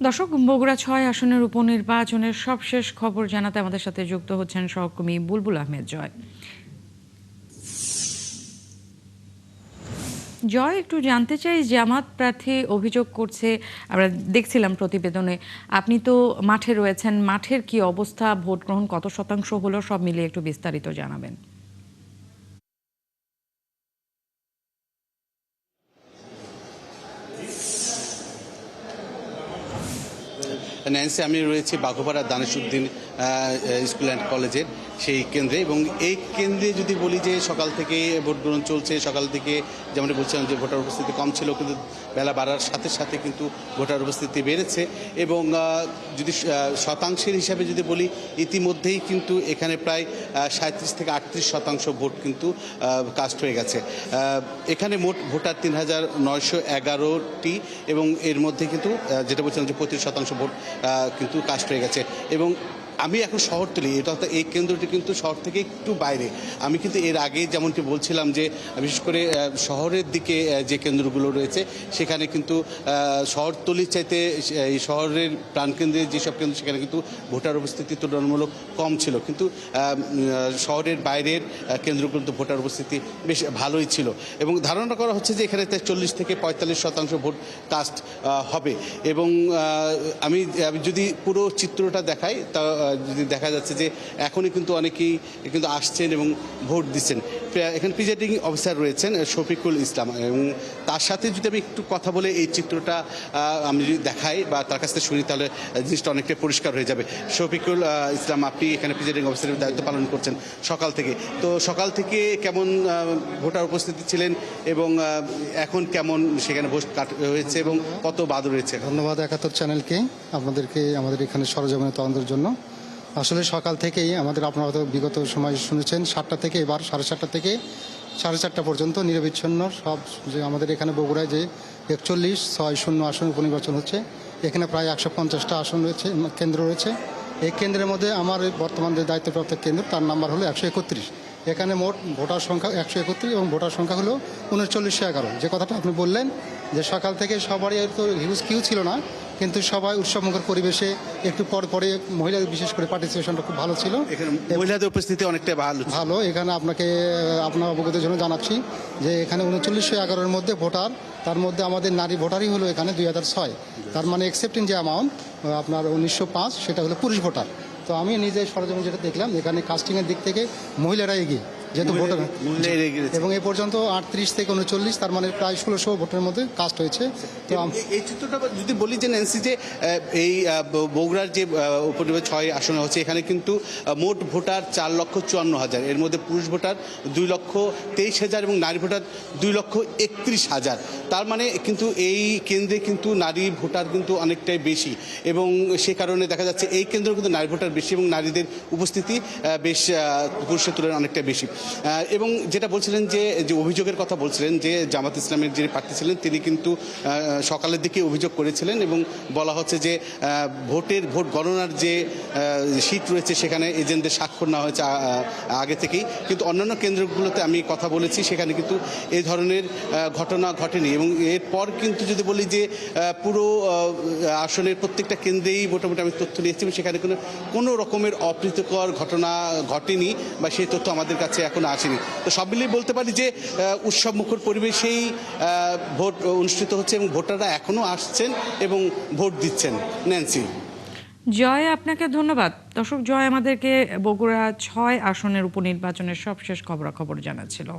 দর্শক, বগুড়া ৬ আসনের উপনির্বাচনের সবশেষ খবর জানাতে আমাদের সাথে যুক্ত হচ্ছেন সহকর্মী বুলবুল আহমেদ জয়। জয়, একটু জানতে চাই, জামাত প্রার্থী অভিযোগ করছে, আমরা দেখছিলাম প্রতিবেদনে, আপনি তো মাঠে রয়েছেন, মাঠের কি অবস্থা, ভোট গ্রহণ কত শতাংশ হলো, সব মিলিয়ে একটু বিস্তারিত জানাবেন। ন্যান্সি, আমি রয়েছি বাঘোপাড়া দানেশউদ্দিন স্কুল অ্যান্ড কলেজের সেই কেন্দ্রে, এবং এই কেন্দ্রে যদি বলি যে সকাল থেকে ভোট গ্রহণ চলছে। সকাল থেকে যেমন বলছিলাম যে ভোটার উপস্থিতি কম ছিল, কিন্তু বেলা বাড়ার সাথে সাথে কিন্তু ভোটার উপস্থিতি বেড়েছে। এবং যদি শতাংশের হিসাবে যদি বলি, ইতিমধ্যেই কিন্তু এখানে প্রায় 37 থেকে 38% ভোট কিন্তু কাস্ট হয়ে গেছে। এখানে মোট ভোটার 3911টি, এবং এর মধ্যে কিন্তু যেটা বলছিলাম যে 35% ভোট কিন্তু কাস্ট হয়ে গেছে। এবং আমি এখন শহরতলি, এটা এই কেন্দ্রটি কিন্তু শহর থেকে একটু বাইরে। আমি কিন্তু এর আগে যেমনটি বলছিলাম যে বিশেষ করে শহরের দিকে যে কেন্দ্রগুলো রয়েছে সেখানে কিন্তু শহরতলির চাইতে এই শহরের প্রাণকেন্দ্রে যেসব কেন্দ্র সেখানে কিন্তু ভোটার উপস্থিতি তুলনামূলক কম ছিল, কিন্তু শহরের বাইরের কেন্দ্রগুলোতে ভোটার উপস্থিতি বেশ ভালোই ছিল। এবং ধারণা করা হচ্ছে যে এখানে 40 থেকে 45% ভোট কাস্ট হবে। এবং আমি যদি পুরো চিত্রটা দেখাই, তা যদি দেখা যাচ্ছে যে এখনই কিন্তু অনেকেই কিন্তু আসছেন এবং ভোট দিচ্ছেন। এখানে প্রিজাইডিং অফিসার রয়েছেন শফিকুল ইসলাম, এবং তার সাথে যদি আমি একটু কথা বলে এই চিত্রটা আমি যদি দেখাই বা তার কাছ থেকে শুনি, তাহলে জিনিসটা অনেকটাই পরিষ্কার হয়ে যাবে। শফিকুল ইসলাম, আপনি এখানে প্রিজাইডিং অফিসারের দায়িত্ব পালন করছেন সকাল থেকে। তো সকাল থেকে কেমন ভোটার উপস্থিতি ছিলেন, এবং এখন কেমন সেখানে ভোট হয়েছে এবং কত বাদ রয়েছে? ধন্যবাদ একাত্তর চ্যানেলকে, আপনাদেরকে আমাদের এখানে সরজমিনে তদন্তের জন্য। আসলে সকাল থেকেই আপনারা হয়তো বিগত সময় শুনেছেন, 7টা থেকে এবার 7:30 থেকে 4:30 পর্যন্ত নিরবিচ্ছিন্ন সব যে আমাদের এখানে বগুড়ায় যে 41/6 আসন উপনির্বাচন হচ্ছে। এখানে প্রায় 150টা আসন রয়েছে, কেন্দ্র রয়েছে। এই কেন্দ্রের মধ্যে আমার বর্তমান যে দায়িত্বপ্রাপ্ত কেন্দ্র, তার নাম্বার হলো 131। এখানে মোট ভোটার সংখ্যা 131, এবং ভোটার সংখ্যা হলো 3911। যে কথাটা আপনি বললেন যে সকাল থেকে সবারই তো হিউজ কিউ ছিল না, কিন্তু সবাই উৎসবমুখর পরিবেশে একটু পরে মহিলাদের বিশেষ করে পার্টিসিপেশনটা খুব ভালো ছিল। মহিলাদের উপস্থিতি অনেকটা ভালো। এখানে আপনার অবগতির জন্য জানাচ্ছি যে এখানে 3911-এর মধ্যে ভোটার, তার মধ্যে আমাদের নারী ভোটারই হলো এখানে 2006। তার মানে এক্সেপ্টিং যে অ্যামাউন্ট আপনার 1905, সেটা হলো পুরুষ ভোটার। তো আমি নিজে সরজমিনে যেটা দেখলাম, এখানে কাস্টিংয়ের দিক থেকে মহিলারা এগিয়ে, যেহেতু ভোটার, এবং এ পর্যন্ত 38 থেকে 39, তার মানে প্রায় 1600 ভোটের মধ্যে কাস্ট হয়েছে। তো এই চিত্রটা যদি বলি যে ন্যান্সি, যে এই বগুড়ার যে উপনির্বাচন 6 আসনে হচ্ছে, এখানে কিন্তু মোট ভোটার 4,54,000, এর মধ্যে পুরুষ ভোটার 2,23,000 এবং নারী ভোটার 2,31,000। তার মানে কিন্তু এই কেন্দ্রে কিন্তু নারী ভোটার কিন্তু অনেকটাই বেশি, এবং সে কারণে দেখা যাচ্ছে এই কেন্দ্রে কিন্তু নারী ভোটার বেশি, এবং নারীদের উপস্থিতি বেশ পুরুষের তুলনায় অনেকটা বেশি। এবং যেটা বলছিলেন যে অভিযোগের কথা বলছিলেন, যে জামাত ইসলামের যিনি প্রার্থী ছিলেন তিনি কিন্তু সকালের দিকে অভিযোগ করেছিলেন, এবং বলা হচ্ছে যে ভোট গণনার যে শীট রয়েছে সেখানে এজেন্টদের স্বাক্ষর নেওয়া হয়েছে আগে থেকেই, কিন্তু অন্যান্য কেন্দ্রগুলোতে আমি কথা বলেছি, সেখানে কিন্তু এই ধরনের ঘটনা ঘটেনি। এবং এরপর কিন্তু যদি বলি যে পুরো আসনের প্রত্যেকটা কেন্দ্রেই মোটামুটি আমি তথ্য নিয়েছি, সেখানে কোনো রকমের অপ্রীতিকর ঘটনা ঘটেনি, বা সেই তথ্য আমাদের কাছে এখন আসেনি। তো সব মিলিয়ে বলতে পারি যে উৎসবমুখর পরিবেশেই ভোট অনুষ্ঠিত হচ্ছে, এবং ভোটাররা এখনও আসছেন এবং ভোট দিচ্ছেন। ন্যান্সি। জয়, আপনাকে ধন্যবাদ। দর্শক, জয় আমাদেরকে বগুড়া 6 আসনের উপনির্বাচনের সবশেষ খবরাখবর জানাচ্ছিল।